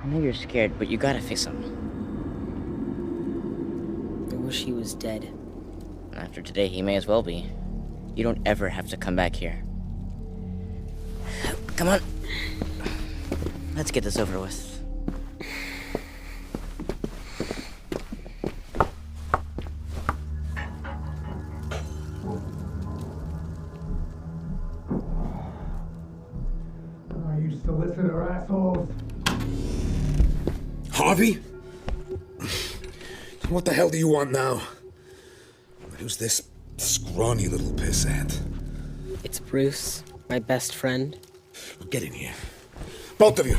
know you're scared, but you gotta fix him. I wish he was dead. After today, he may as well be. You don't ever have to come back here. Come on. Let's get this over with. I used to listen to her assholes. Harvey? What the hell do you want now? Who's this scrawny little pissant? It's Bruce, my best friend. Get in here. Both of you.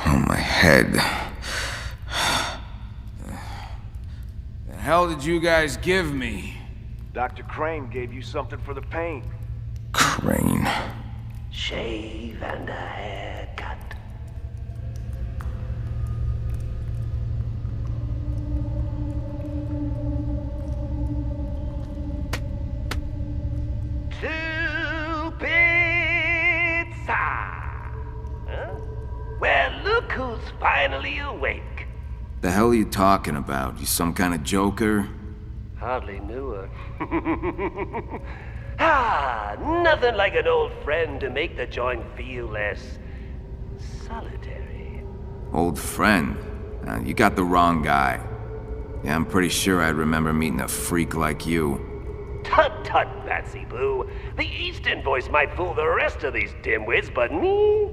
Oh, my head. The hell did you guys give me? Dr. Crane gave you something for the pain. Crane. Shave and a haircut. Two pizza! Huh? Well, look who's finally awake. The hell are you talking about? You some kind of joker? Hardly knew her. Nothing like an old friend to make the joint feel less solitary. Old friend? You got the wrong guy. Yeah, I'm pretty sure I'd remember meeting a freak like you. Tut-tut, Patsy Boo. The Eastern voice might fool the rest of these dimwits, but me?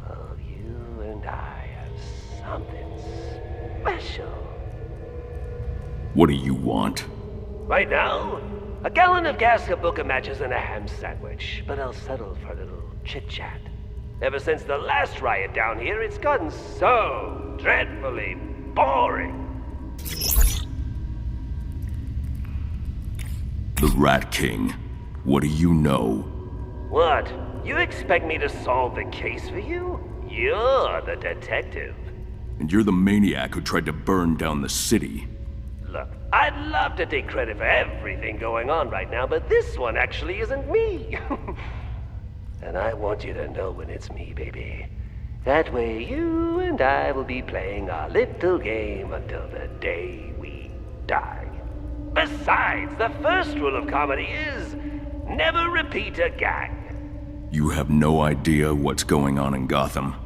Oh, you and I have something special. What do you want? Right now, a gallon of gas, a book of matches, and a ham sandwich. But I'll settle for a little chit-chat. Ever since the last riot down here, it's gotten so dreadfully boring. The Rat King. What do you know? What? You expect me to solve the case for you? You're the detective. And you're the maniac who tried to burn down the city. Look, I'd love to take credit for everything going on right now, but this one actually isn't me. And I want you to know when it's me, baby. That way you and I will be playing our little game until the day we die. Besides, the first rule of comedy is never repeat a gag. You have no idea what's going on in Gotham.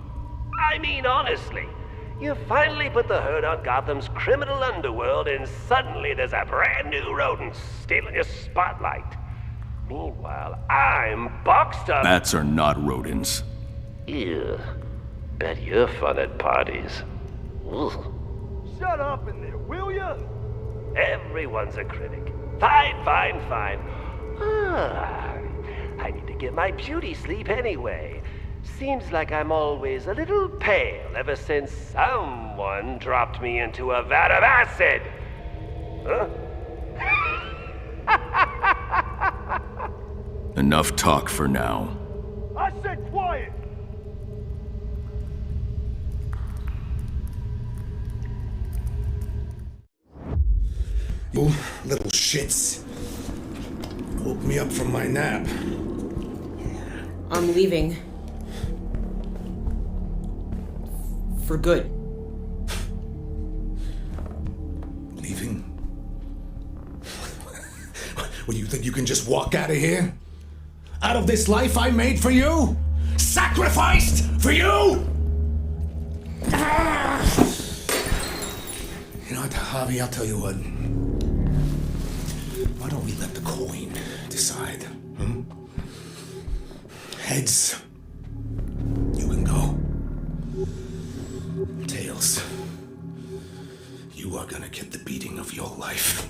I mean, honestly. You finally put the hurt on Gotham's criminal underworld, and suddenly there's a brand new rodent stealing your spotlight. Meanwhile, I'm boxed up. Bats are not rodents. Ew. Bet you're fun at parties. Ugh. Shut up in there, will ya? Everyone's a critic. Fine, fine, fine. I need to get my beauty sleep anyway. Seems like I'm always a little pale ever since someone dropped me into a vat of acid. Huh? Enough talk for now. I said quiet! You little shits. Woke me up from my nap. I'm leaving. For good. Leaving? What, do you think you can just walk out of here? Out of this life I made for you? Sacrificed for you? You know what, Javi, I'll tell you what. Why don't we let the coin decide? Heads, you can go. Tails, you are gonna get the beating of your life.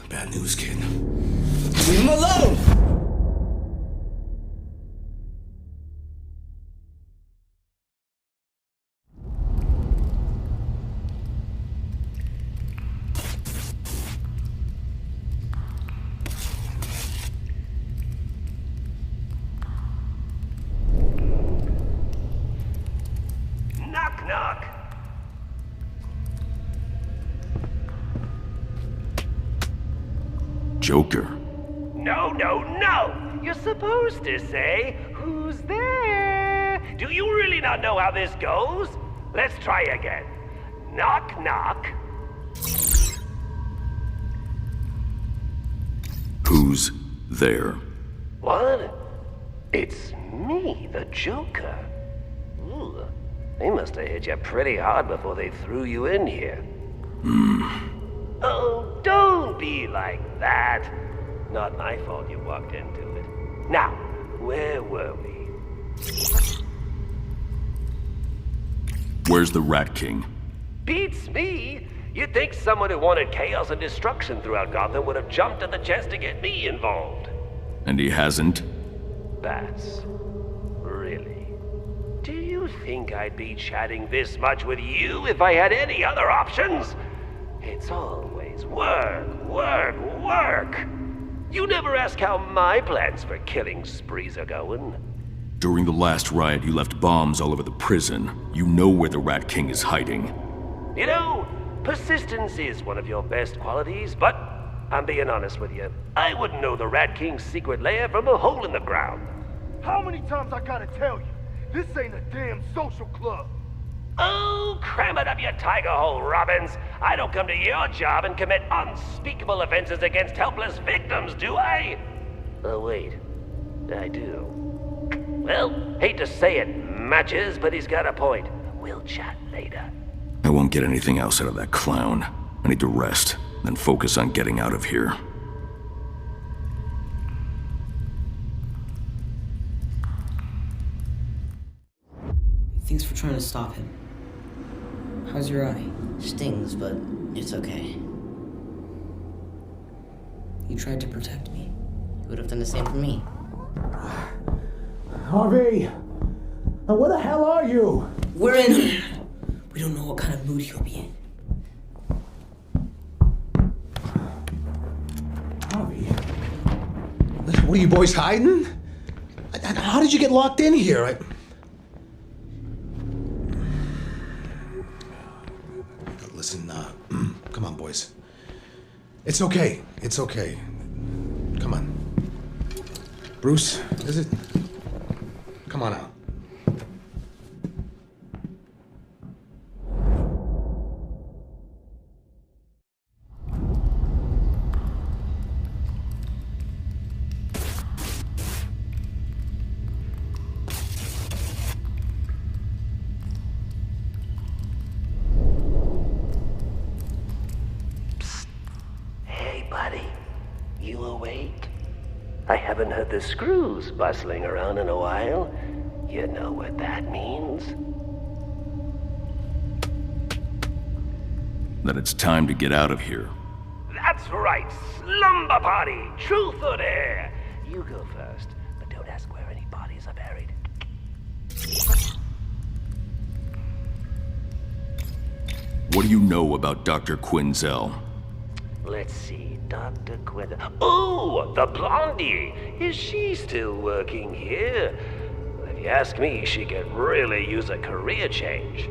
Bad news, kid. Leave him alone! Joker. No, no, no! You're supposed to say, who's there? Do you really not know how this goes? Let's try again. Knock, knock. Who's there? What? It's me, the Joker. Ooh, they must have hit you pretty hard before they threw you in here. Oh, don't be like that. Not my fault you walked into it. Now, where were we? Where's the Rat King? Beats me! You'd think someone who wanted chaos and destruction throughout Gotham would have jumped at the chance to get me involved. And he hasn't? Bats. Really? Do you think I'd be chatting this much with you if I had any other options? It's always work, work, work! You never ask how my plans for killing sprees are going. During the last riot, you left bombs all over the prison. You know where the Rat King is hiding. You know, persistence is one of your best qualities, but I'm being honest with you. I wouldn't know the Rat King's secret lair from a hole in the ground. How many times I gotta tell you? This ain't a damn social club. Oh, cram it up your tiger hole, Robbins. I don't come to your job and commit unspeakable offenses against helpless victims, do I? Oh, wait. I do. Well, hate to say it, Matches, but he's got a point. We'll chat later. I won't get anything else out of that clown. I need to rest, then focus on getting out of here. Thanks for trying to stop him. How's your eye? Stings, but it's okay. You tried to protect me. You would have done the same for me. Harvey! Now where the hell are you? We're in. We don't know what kind of mood he'll be in. Harvey? What are you boys hiding? How did you get locked in here? Listen, come on, boys. It's okay. It's okay. Come on. Bruce, is it? Come on out. I haven't heard the screws bustling around in a while. You know what that means. That it's time to get out of here. That's right, slumber party, truth or dare. You go first, but don't ask where any bodies are buried. What do you know about Dr. Quinzel? Let's see, Dr. Quinzel. Oh, the blondie! Is she still working here? If you ask me, she could really use a career change.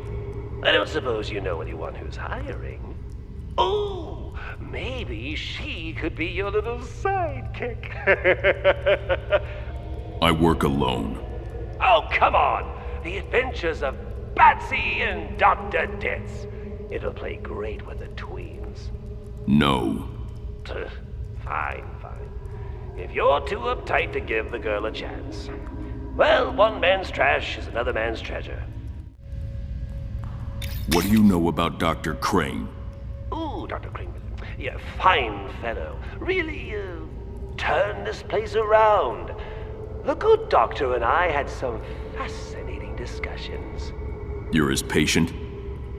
I don't suppose you know anyone who's hiring. Oh, maybe she could be your little sidekick. I work alone. Oh, come on! The Adventures of Batsy and Dr. Ditz. It'll play great with the tweens. No. Fine, fine. If you're too uptight to give the girl a chance. Well, one man's trash is another man's treasure. What do you know about Dr. Crane? Ooh, Dr. Crane. Yeah, fine fellow. Really, turned this place around. The good doctor and I had some fascinating discussions. You're his patient?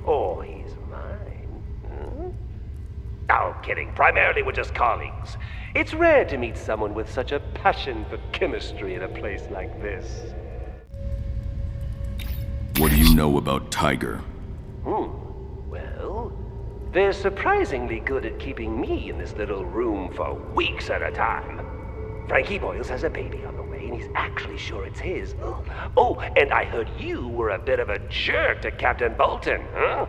Oh, he's mine. Hmm? Oh, kidding. Primarily, we're just colleagues. It's rare to meet someone with such a passion for chemistry in a place like this. What do you know about Tiger? Well, they're surprisingly good at keeping me in this little room for weeks at a time. Frankie Boyles has a baby on the way, and he's actually sure it's his. Oh, and I heard you were a bit of a jerk to Captain Bolton, huh?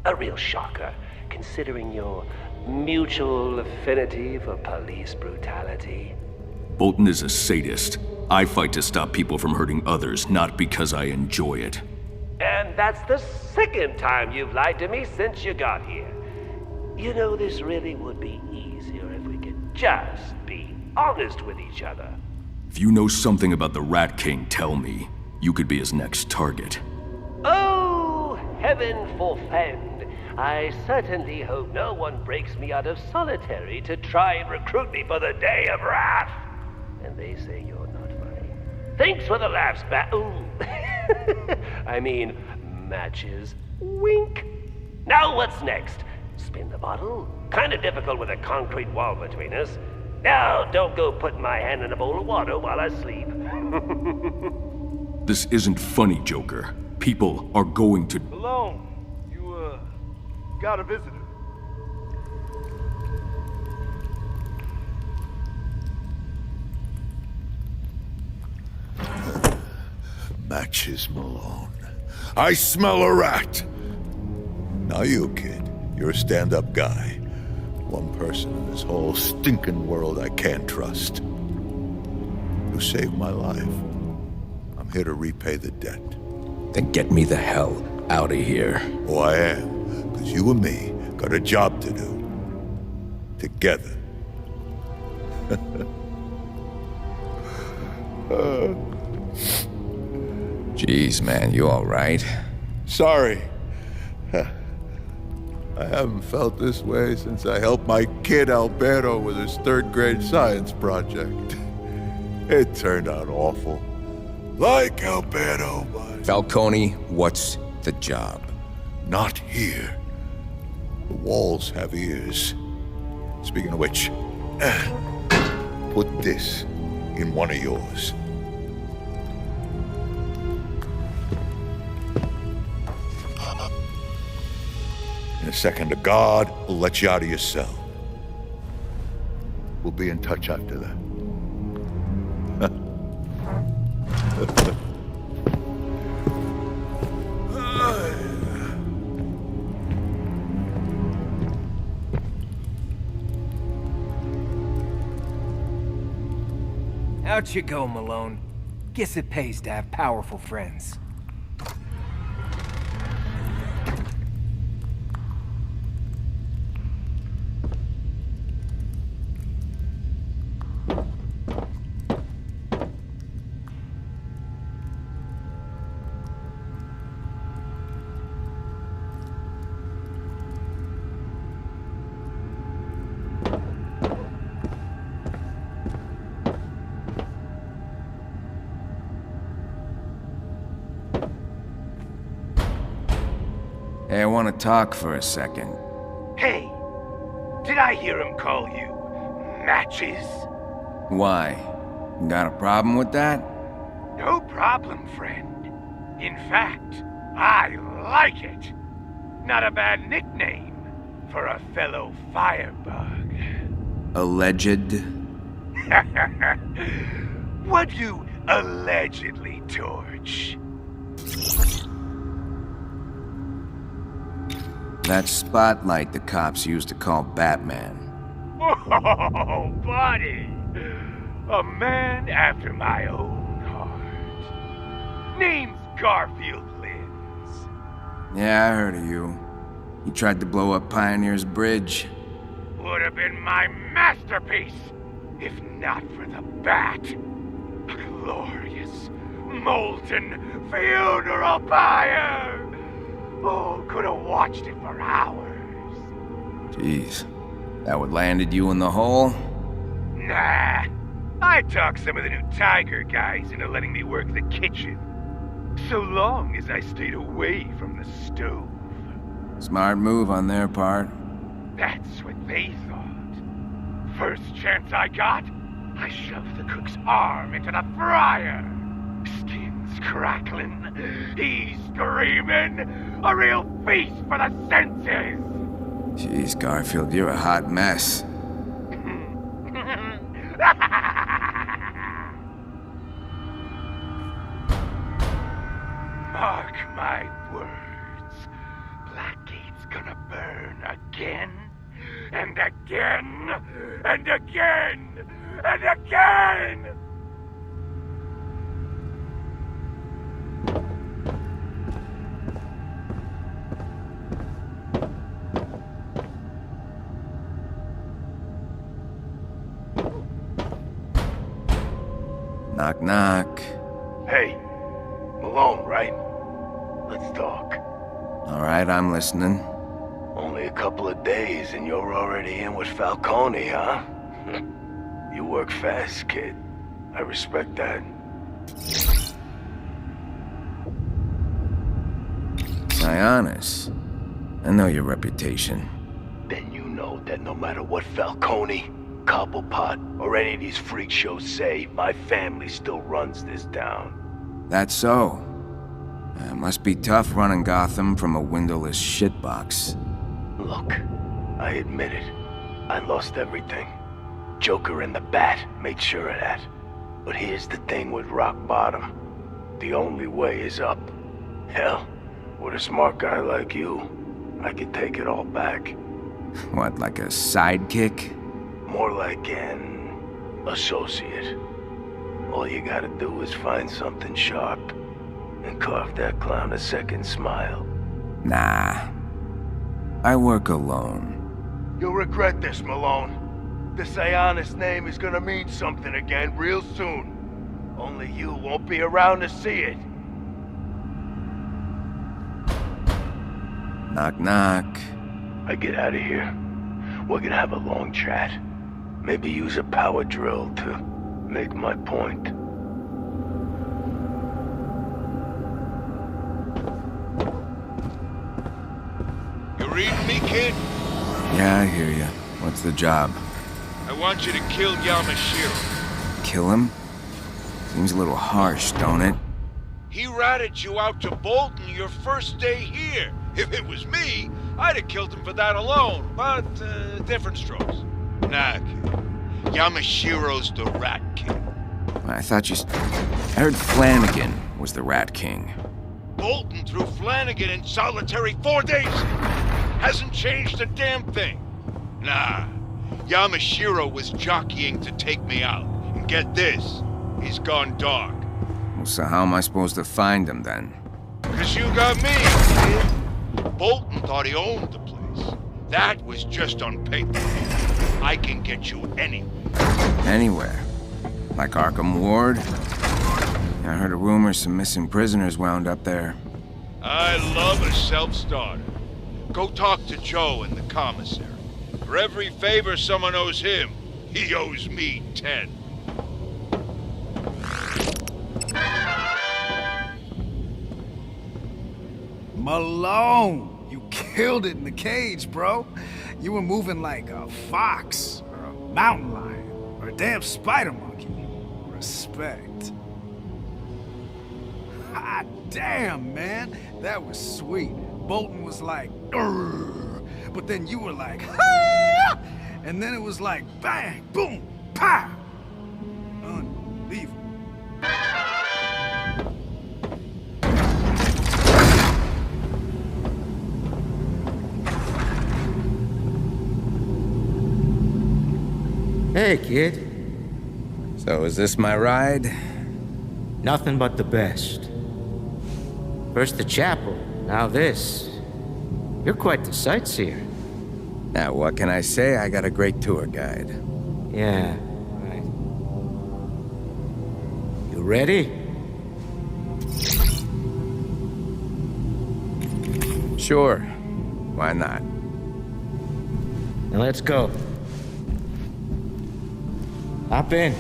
A real shocker, considering you're mutual affinity for police brutality. Bolton is a sadist. I fight to stop people from hurting others, not because I enjoy it. And that's the second time you've lied to me since you got here. You know, this really would be easier if we could just be honest with each other. If you know something about the Rat King, tell me. You could be his next target. Oh, heaven forfend. I certainly hope no one breaks me out of solitary to try and recruit me for the day of wrath. And they say you're not funny. Thanks for the laughs, Ooh. I mean, matches. Wink. Now what's next? Spin the bottle? Kinda difficult with a concrete wall between us. Now, don't go putting my hand in a bowl of water while I sleep. This isn't funny, Joker. People are going to... Malone, you, got a visitor. Matches, Malone. I smell a rat! Now you, kid. You're a stand-up guy. One person in this whole stinking world I can't trust. You saved my life. I'm here to repay the debt. Then get me the hell out of here. Oh, I am. Because you and me got a job to do. Together. Jeez, man, you all right? Sorry. I haven't felt this way since I helped my kid Alberto with his third-grade science project. It turned out awful. Like Alberto, but... Falcone, what's the job? Not here. The walls have ears. Speaking of which, put this in one of yours. In a second, a guard will let you out of your cell. We'll be in touch after that. Out you go, Malone. Guess it pays to have powerful friends. Hey, I want to talk for a second. Hey, did I hear him call you Matches? Why? Got a problem with that? No problem, friend. In fact, I like it. Not a bad nickname for a fellow firebug. Alleged? What you allegedly torch? That spotlight the cops used to call Batman. Oh, buddy! A man after my own heart. Name's Garfield Linz. Yeah, I heard of you. You tried to blow up Pioneer's Bridge. Would have been my masterpiece, if not for the bat. A glorious, molten funeral pyre! Oh, could have watched it for hours. Jeez, that would landed you in the hole? Nah, I talked some of the new Tiger guys into letting me work the kitchen. So long as I stayed away from the stove. Smart move on their part. That's what they thought. First chance I got, I shoved the cook's arm into the fryer. Skin's crackling, he's screaming. A real feast for the senses! Jeez, Garfield, you're a hot mess. Mark my words. Blackgate's gonna burn again. And again, and again, and again! Knock, knock. Hey, Malone, right? Let's talk. All right, I'm listening. Only a couple of days and you're already in with Falcone, huh? You work fast, kid. I respect that. Sionis. I know your reputation. Then you know that no matter what Falcone, Cobblepot, or any of these freak shows say, my family still runs this town. That's so. It must be tough running Gotham from a windowless shitbox. Look, I admit it. I lost everything. Joker and the Bat made sure of that. But here's the thing with rock bottom. The only way is up. Hell, with a smart guy like you, I could take it all back. What, like a sidekick? More like an associate. All you gotta do is find something sharp and carve that clown a second smile. Nah. I work alone. You'll regret this, Malone. The Sionis name is gonna mean something again real soon. Only you won't be around to see it. Knock, knock. I get out of here. We're gonna have a long chat. Maybe use a power drill to make my point. You reading me, kid? Yeah, I hear you. What's the job? I want you to kill Yamashiro. Kill him? Seems a little harsh, don't it? He ratted you out to Bolton your first day here. If it was me, I'd have killed him for that alone, but different strokes. Nah, kid. Yamashiro's the Rat King. I thought you... I heard Flanagan was the Rat King. Bolton threw Flanagan in solitary 4 days. Hasn't changed a damn thing. Nah, Yamashiro was jockeying to take me out. And get this, he's gone dark. Well, so how am I supposed to find him then? 'Cause you got me, kid. Bolton thought he owned the place. That was just on paper. I can get you anywhere. Anywhere? Like Arkham Ward? I heard a rumor some missing prisoners wound up there. I love a self-starter. Go talk to Joe in the commissary. For every favor someone owes him, he owes me 10. Malone! You killed it in the cage, bro. You were moving like a fox, or a mountain lion, or a damn spider monkey. Respect. Ah, damn, man. That was sweet. Bolton was like, "Urgh," but then you were like, "Ha!" And then it was like, bang, boom, pow. Unbelievable. Hey, kid. So is this my ride? Nothing but the best. First the chapel, now this. You're quite the sightseer. Now, what can I say? I got a great tour guide. Yeah, right. You ready? Sure. Why not? Now let's go. Hop in.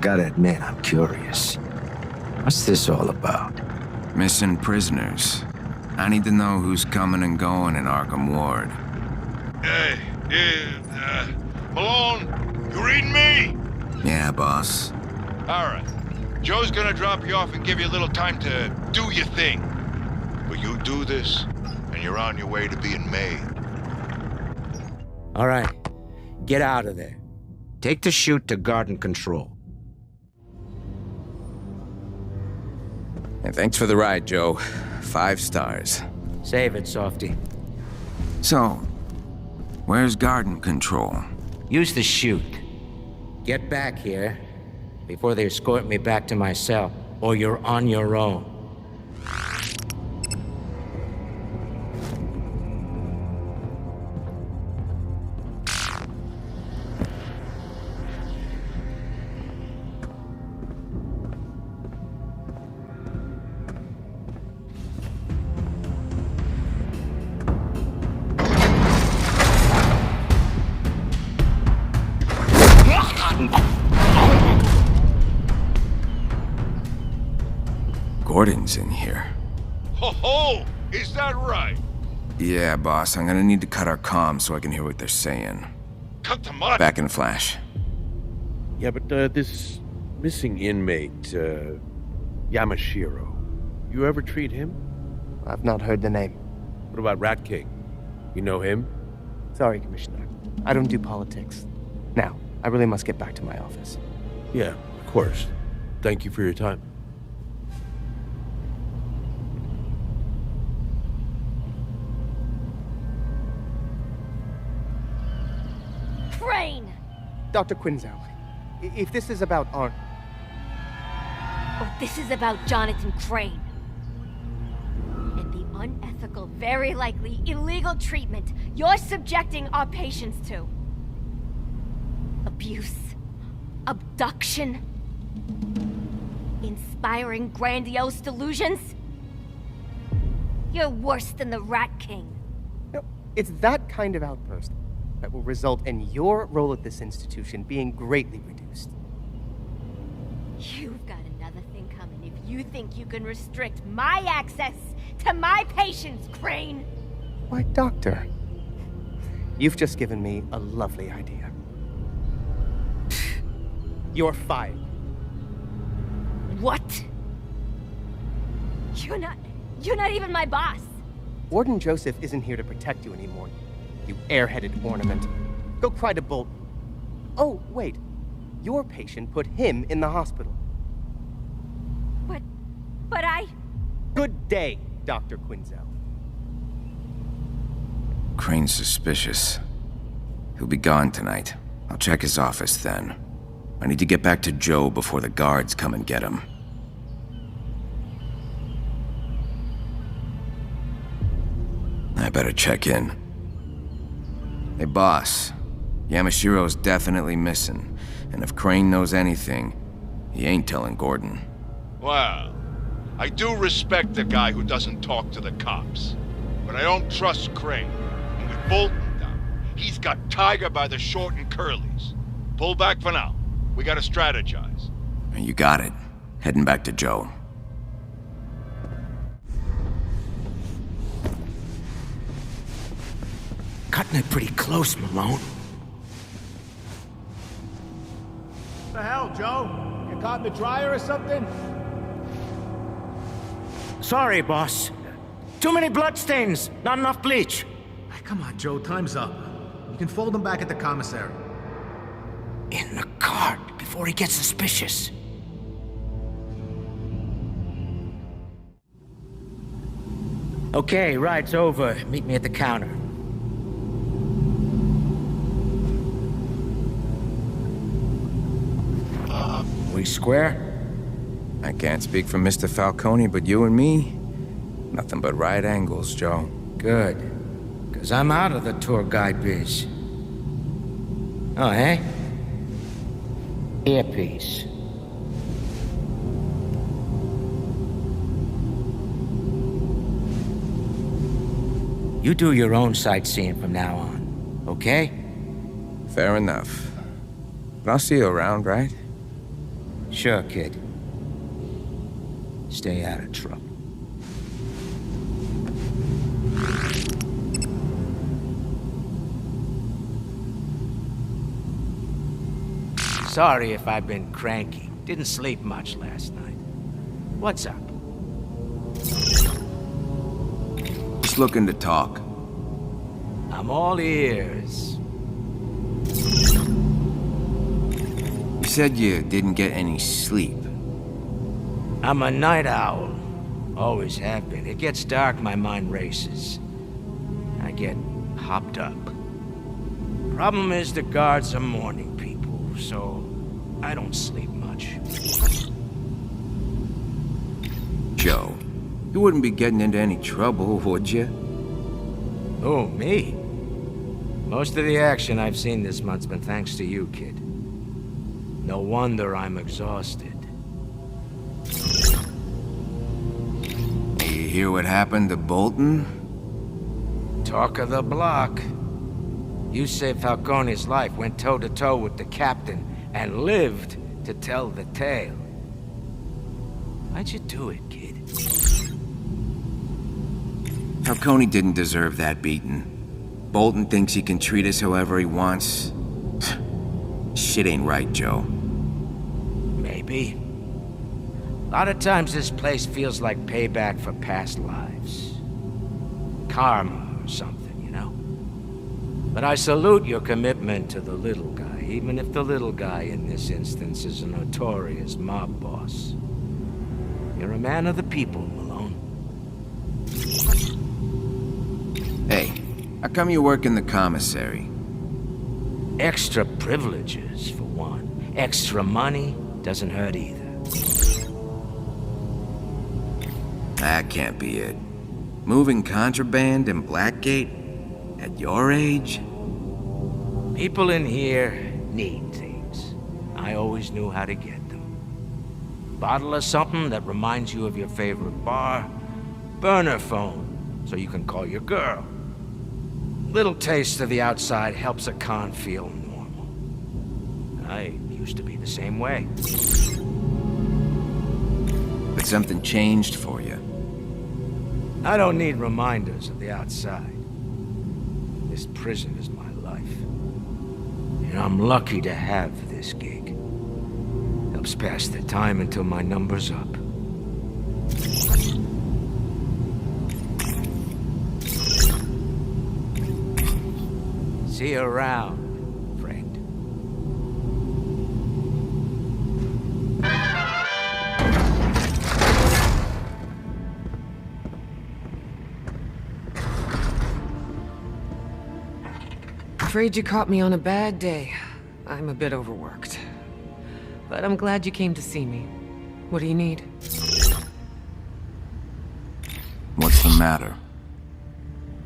Gotta admit, I'm curious. What's this all about? Missing prisoners. I need to know who's coming and going in Arkham Ward. Malone, you reading me? Yeah, boss. All right. Joe's gonna drop you off and give you a little time to do your thing. But you do this, and you're on your way to being made. All right. Get out of there. Take the chute to garden control. And thanks for the ride, Joe. 5 stars. Save it, Softy. So, where's garden control? Use the chute. Get back here before they escort me back to my cell, or you're on your own. Gordon's in here. Ho ho! Is that right? Yeah, boss. I'm gonna need to cut our comms so I can hear what they're saying. Cut them up! Back in a flash. Yeah, but this missing inmate, Yamashiro, you ever treat him? I've not heard the name. What about Rat King? You know him? Sorry, Commissioner. I don't do politics. Now, I really must get back to my office. Yeah, of course. Thank you for your time. Crane! Dr. Quinzel, if this is about Arn... Oh, this is about Jonathan Crane. And the unethical, very likely illegal treatment you're subjecting our patients to. Abuse. Abduction. Inspiring grandiose delusions. You're worse than the Rat King. No, it's that kind of outburst that will result in your role at this institution being greatly reduced. You've got another thing coming if you think you can restrict my access to my patients, Crane! Why, Doctor, you've just given me a lovely idea. You're fired. What? You're not even my boss. Warden Joseph isn't here to protect you anymore, you airheaded ornament. Go cry to Bolton. Oh, wait. Your patient put him in the hospital. But I... Good day, Dr. Quinzel. Crane's suspicious. He'll be gone tonight. I'll check his office then. I need to get back to Joe before the guards come and get him. I better check in. Hey, boss. Yamashiro's definitely missing. And if Crane knows anything, he ain't telling Gordon. Well, I do respect the guy who doesn't talk to the cops. But I don't trust Crane. And with Bolton down, he's got Tiger by the short and curlies. Pull back for now. We gotta strategize. You got it. Heading back to Joe. Cutting it pretty close, Malone. What the hell, Joe? You caught in the dryer or something? Sorry, boss. Too many bloodstains. Not enough bleach. Come on, Joe. Time's up. You can fold them back at the commissary. In the cart before he gets suspicious. Okay, ride's over. Meet me at the counter. We square? I can't speak for Mr. Falcone, but you and me? Nothing but right angles, Joe. Good. 'Cause I'm out of the tour guide biz. Oh, hey? Earpiece. You do your own sightseeing from now on, okay? Fair enough. But I'll see you around, right? Sure, kid. Stay out of trouble. Sorry if I've been cranky. Didn't sleep much last night. What's up? Just looking to talk. I'm all ears. You said you didn't get any sleep. I'm a night owl. Always have been. It gets dark, my mind races. I get hopped up. Problem is the guards are morning people, so I don't sleep much. Joe, you wouldn't be getting into any trouble, would you? Oh, me? Most of the action I've seen this month's been thanks to you, kid. No wonder I'm exhausted. You hear what happened to Bolton? Talk of the block. You saved Falcone's life, went toe-to-toe with the captain, and lived to tell the tale. Why'd you do it, kid? Falcone didn't deserve that beating. Bolton thinks he can treat us however he wants. Shit ain't right, Joe. Maybe. A lot of times this place feels like payback for past lives. Karma or something, you know? But I salute your commitment to the little guy, even if the little guy in this instance is a notorious mob boss. You're a man of the people, Malone. Hey, how come you work in the commissary? Extra privileges, for one. Extra money doesn't hurt either. That can't be it. Moving contraband in Blackgate? At your age? People in here need things. I always knew how to get them. Bottle of something that reminds you of your favorite bar. Burner phone, so you can call your girl. Little taste of the outside helps a con feel normal. I used to be the same way. But something changed for you. I don't need reminders of the outside. This prison is my life. And I'm lucky to have this gig. Helps pass the time until my number's up. See you around, friend. Afraid you caught me on a bad day. I'm a bit overworked. But I'm glad you came to see me. What do you need? What's the matter?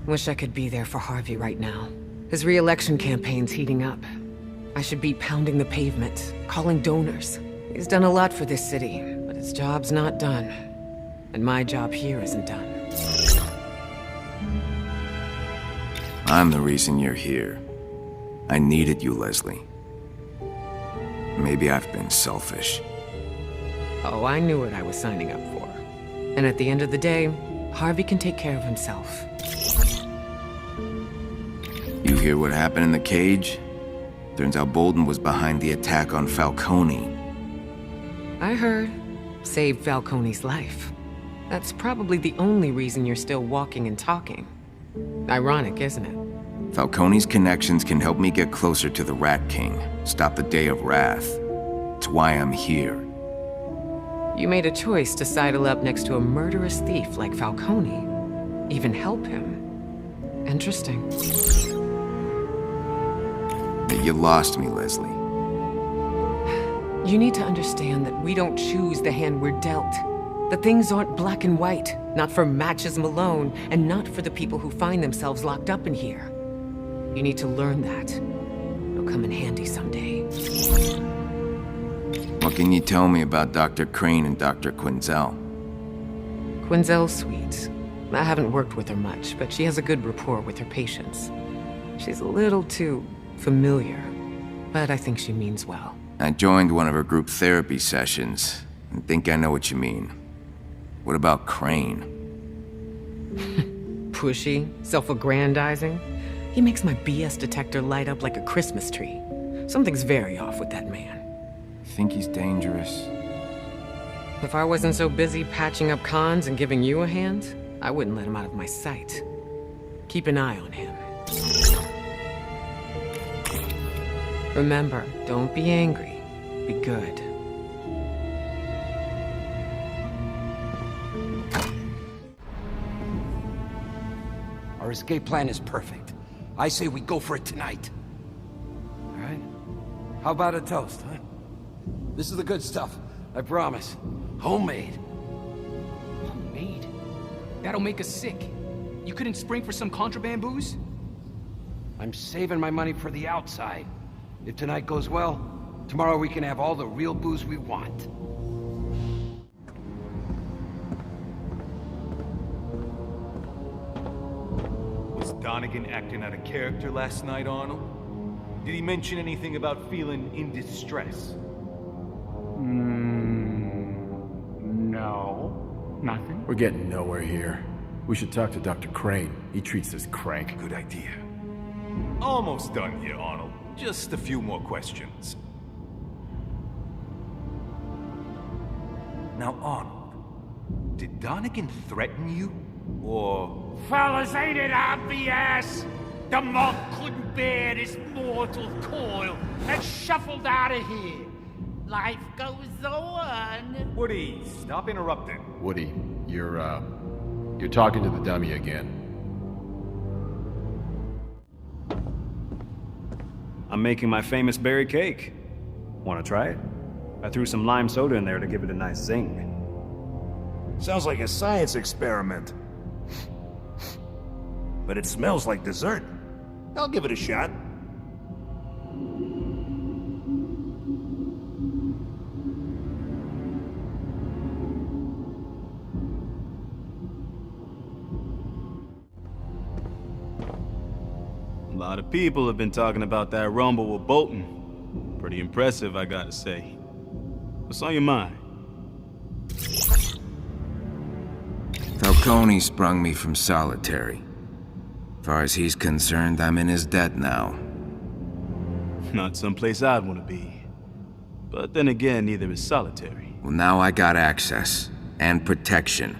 Wish I could be there for Harvey right now. His re-election campaign's heating up. I should be pounding the pavement, calling donors. He's done a lot for this city, but his job's not done. And my job here isn't done. I'm the reason you're here. I needed you, Leslie. Maybe I've been selfish. Oh, I knew what I was signing up for. And at the end of the day, Harvey can take care of himself. You hear what happened in the cage? Turns out Bolton was behind the attack on Falcone. I heard. Saved Falcone's life. That's probably the only reason you're still walking and talking. Ironic, isn't it? Falcone's connections can help me get closer to the Rat King, stop the Day of Wrath. It's why I'm here. You made a choice to sidle up next to a murderous thief like Falcone. Even help him. Interesting. You lost me, Leslie. You need to understand that we don't choose the hand we're dealt. The things aren't black and white, not for Matches Malone, and not for the people who find themselves locked up in here. You need to learn that. It'll come in handy someday. What can you tell me about Dr. Crane and Dr. Quinzel? Quinzel's sweet. I haven't worked with her much, but she has a good rapport with her patients. She's a little too familiar, but I think she means well. I joined one of her group therapy sessions, and think I know what you mean. What about Crane? Pushy, self-aggrandizing. He makes my BS detector light up like a Christmas tree. Something's very off with that man. Think he's dangerous? If I wasn't so busy patching up cons and giving you a hand, I wouldn't let him out of my sight. Keep an eye on him. Remember, don't be angry. Be good. Our escape plan is perfect. I say we go for it tonight. All right? How about a toast, huh? This is the good stuff, I promise. Homemade. Homemade? That'll make us sick. You couldn't spring for some contraband booze? I'm saving my money for the outside. If tonight goes well, tomorrow we can have all the real booze we want. Was Donegan acting out of character last night, Arnold? Did he mention anything about feeling in distress? No. Nothing? We're getting nowhere here. We should talk to Dr. Crane. He treats this crank. Good idea. Almost done here, Arnold. Just a few more questions. Now, Arnold, did Donegan threaten you, or... Fellas, ain't it obvious? The mob couldn't bear this mortal coil and shuffled out of here. Life goes on. Woody, stop interrupting. Woody, you're talking to the dummy again. I'm making my famous berry cake. Want to try it? I threw some lime soda in there to give it a nice zing. Sounds like a science experiment. But it smells like dessert. I'll give it a shot. A lot of people have been talking about that rumble with Bolton. Pretty impressive, I gotta say. What's on your mind? Falcone sprung me from solitary. As far as he's concerned, I'm in his debt now. Not someplace I'd want to be. But then again, neither is solitary. Well, now I got access. And protection.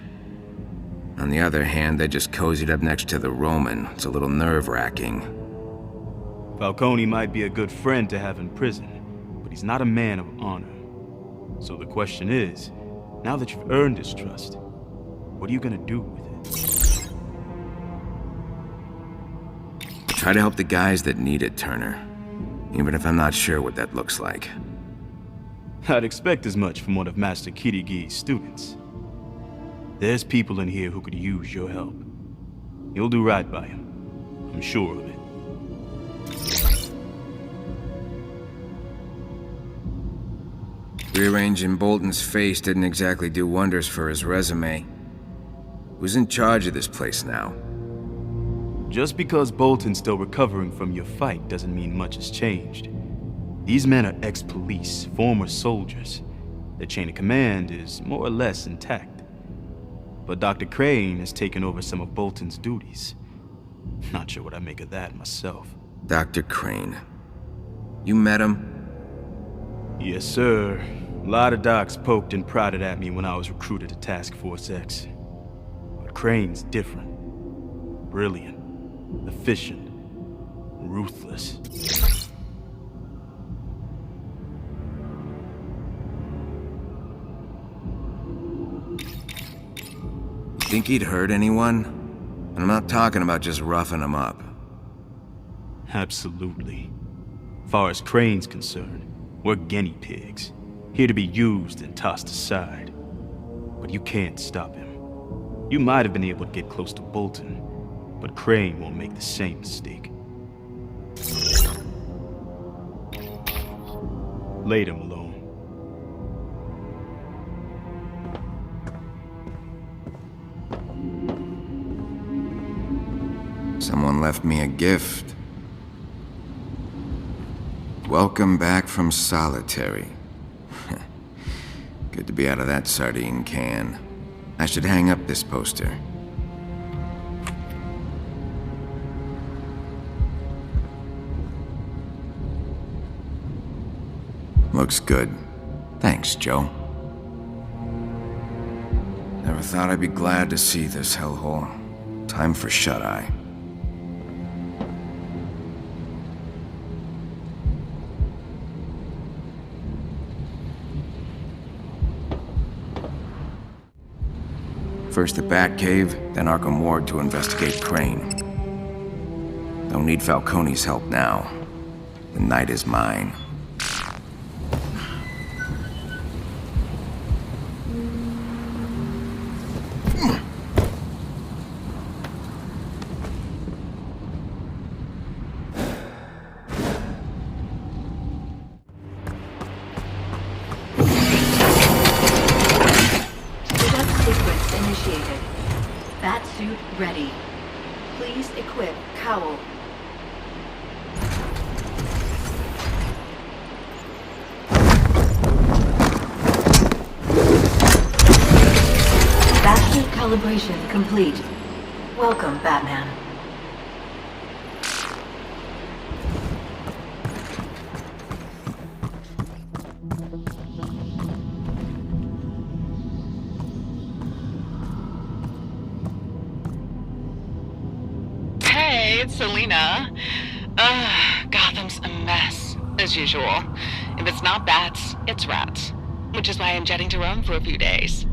On the other hand, they just cozied up next to the Roman. It's a little nerve-wracking. Falcone might be a good friend to have in prison, but he's not a man of honor. So the question is, now that you've earned his trust, what are you gonna do with it? Try to help the guys that need it, Turner. Even if I'm not sure what that looks like. I'd expect as much from one of Master Kirigi's students. There's people in here who could use your help. You'll do right by him. I'm sure of it. Rearranging Bolton's face didn't exactly do wonders for his resume. Who's in charge of this place now? Just because Bolton's still recovering from your fight doesn't mean much has changed. These men are ex-police, former soldiers. Their chain of command is more or less intact. But Dr. Crane has taken over some of Bolton's duties. Not sure what I make of that myself. Dr. Crane. You met him? Yes, sir. A lot of docs poked and prodded at me when I was recruited to Task Force X. But Crane's different. Brilliant. Efficient. Ruthless. Think he'd hurt anyone? And I'm not talking about just roughing them up. Absolutely. Far as Crane's concerned, we're guinea pigs, here to be used and tossed aside. But you can't stop him. You might have been able to get close to Bolton, but Crane won't make the same mistake. Later, Malone. Someone left me a gift. Welcome back from solitary. Good to be out of that sardine can. I should hang up this poster. Looks good. Thanks, Joe. Never thought I'd be glad to see this hellhole. Time for shut-eye. First the Batcave, then Arkham Ward to investigate Crane. Don't need Falcone's help now. The night is mine. Batsuit ready. Please equip cowl. Batsuit calibration complete. Welcome, Batman. It's Selena. Gotham's a mess, as usual. If it's not bats, it's rats. Which is why I'm jetting to Rome for a few days.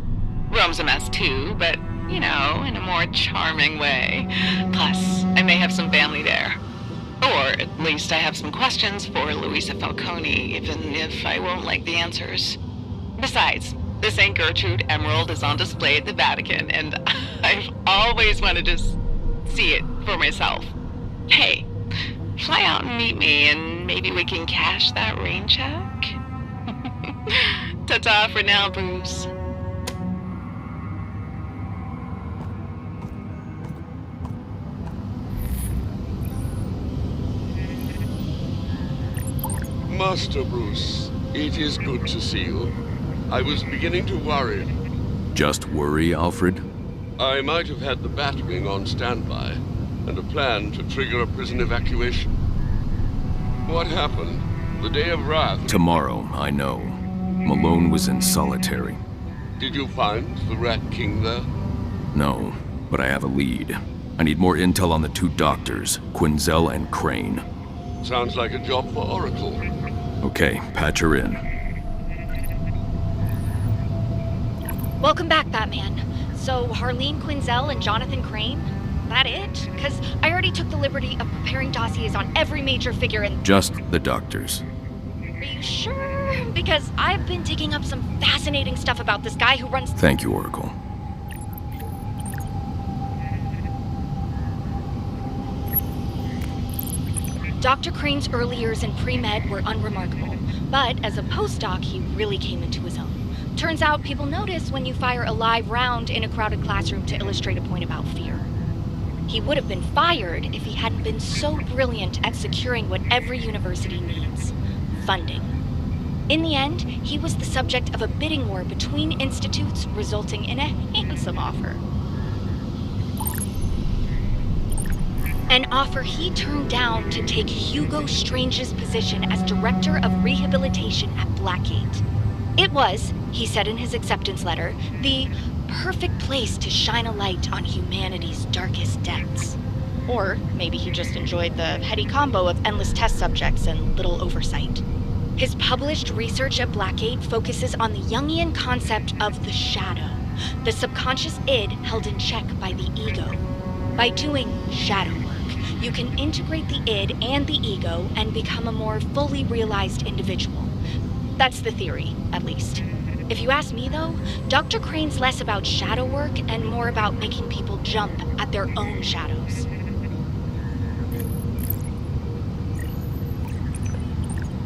Rome's a mess too, but, you know, in a more charming way. Plus, I may have some family there. Or, at least I have some questions for Louisa Falcone, even if I won't like the answers. Besides, the St. Gertrude Emerald is on display at the Vatican, and I've always wanted to see it for myself. Hey, fly out and meet me, and maybe we can cash that rain check? Ta-ta for now, Bruce. Master Bruce, it is good to see you. I was beginning to worry. Just worry, Alfred? I might have had the Batwing on standby, and a plan to trigger a prison evacuation. What happened? The Day of Wrath? Tomorrow, I know. Malone was in solitary. Did you find the Rat King there? No, but I have a lead. I need more intel on the two doctors, Quinzel and Crane. Sounds like a job for Oracle. Okay, patch her in. Welcome back, Batman. So, Harleen Quinzel and Jonathan Crane? That it? Because I already took the liberty of preparing dossiers on every major figure in... Just the doctors. Are you sure? Because I've been digging up some fascinating stuff about this guy who runs... Thank you, Oracle. Dr. Crane's early years in pre-med were unremarkable, but as a postdoc, he really came into his own. Turns out people notice when you fire a live round in a crowded classroom to illustrate a point about fear. He would have been fired if he hadn't been so brilliant at securing what every university needs: funding. In the end, he was the subject of a bidding war between institutes, resulting in a handsome offer. An offer he turned down to take Hugo Strange's position as Director of Rehabilitation at Blackgate. It was, he said in his acceptance letter, the perfect place to shine a light on humanity's darkest depths. Or maybe he just enjoyed the heady combo of endless test subjects and little oversight. His published research at Blackgate focuses on the Jungian concept of the shadow, the subconscious id held in check by the ego. By doing shadow work, you can integrate the id and the ego and become a more fully realized individual. That's the theory, at least. If you ask me, though, Dr. Crane's less about shadow work and more about making people jump at their own shadows.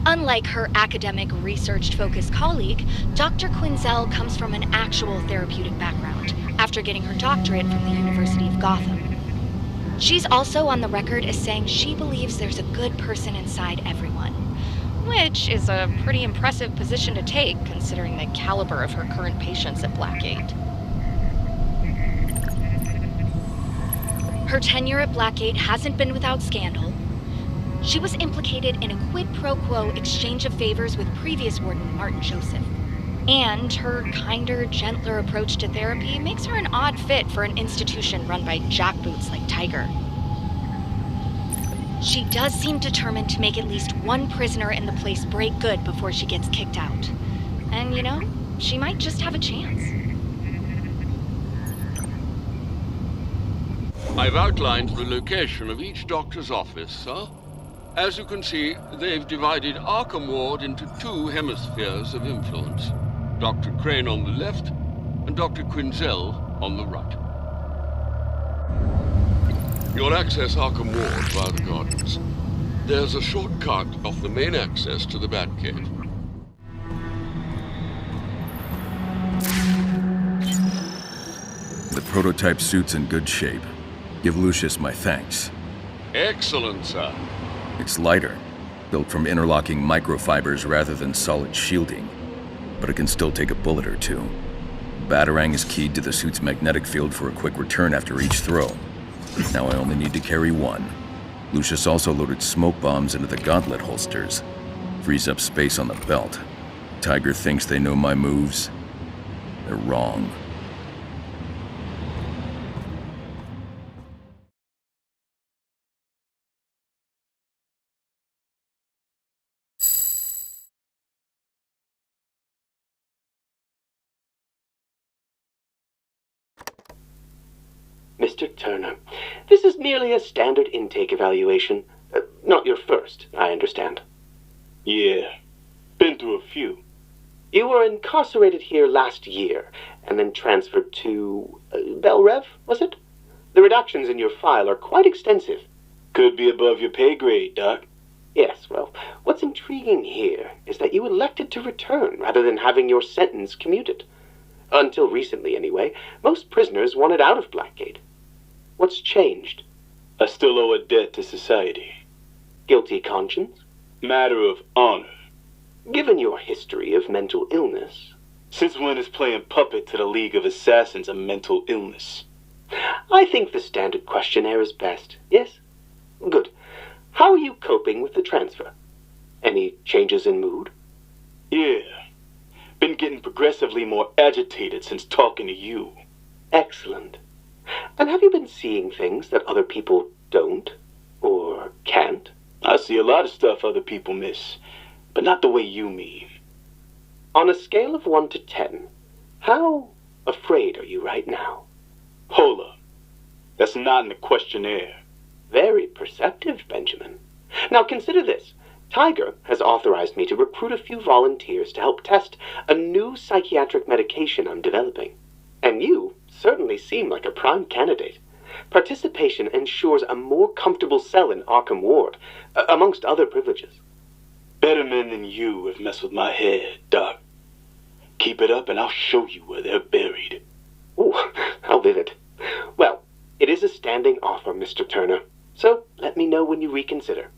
Unlike her academic, research-focused colleague, Dr. Quinzel comes from an actual therapeutic background, after getting her doctorate from the University of Gotham. She's also on the record as saying she believes there's a good person inside everyone. Which is a pretty impressive position to take, considering the caliber of her current patients at Blackgate. Her tenure at Blackgate hasn't been without scandal. She was implicated in a quid pro quo exchange of favors with previous warden Martin Joseph. And her kinder, gentler approach to therapy makes her an odd fit for an institution run by jackboots like Tiger. She does seem determined to make at least one prisoner in the place break good before she gets kicked out. And, you know, she might just have a chance. I've outlined the location of each doctor's office, sir. As you can see, they've divided Arkham Ward into 2 hemispheres of influence. Dr. Crane on the left, and Dr. Quinzel on the right. You'll access Arkham Ward via the gardens. There's a shortcut off the main access to the Batcave. The prototype suit's in good shape. Give Lucius my thanks. Excellent, sir. It's lighter, built from interlocking microfibers rather than solid shielding, but it can still take a bullet or two. Batarang is keyed to the suit's magnetic field for a quick return after each throw. Now I only need to carry one. Lucius also loaded smoke bombs into the gauntlet holsters. Frees up space on the belt. Tiger thinks they know my moves. They're wrong. Mr. Turner, this is merely a standard intake evaluation. Not your first, I understand. Yeah, been through a few. You were incarcerated here last year, and then transferred to... Belrev, was it? The redactions in your file are quite extensive. Could be above your pay grade, Doc. Yes, well, what's intriguing here is that you elected to return rather than having your sentence commuted. Until recently, anyway, most prisoners wanted out of Blackgate. What's changed? I still owe a debt to society. Guilty conscience? Matter of honor. Given your history of mental illness... Since when is playing puppet to the League of Assassins a mental illness? I think the standard questionnaire is best, yes? Good. How are you coping with the transfer? Any changes in mood? Yeah. Been getting progressively more agitated since talking to you. Excellent. And have you been seeing things that other people don't? Or can't? I see a lot of stuff other people miss, but not the way you mean. On a scale of 1 to 10, how afraid are you right now? Hold up. That's not in the questionnaire. Very perceptive, Benjamin. Now consider this. Tiger has authorized me to recruit a few volunteers to help test a new psychiatric medication I'm developing. And you certainly seem like a prime candidate. Participation ensures a more comfortable cell in Arkham Ward, amongst other privileges. Better men than you have messed with my head, Doc. Keep it up and I'll show you where they're buried. Ooh, how vivid. Well, it is a standing offer, Mr. Turner, so let me know when you reconsider.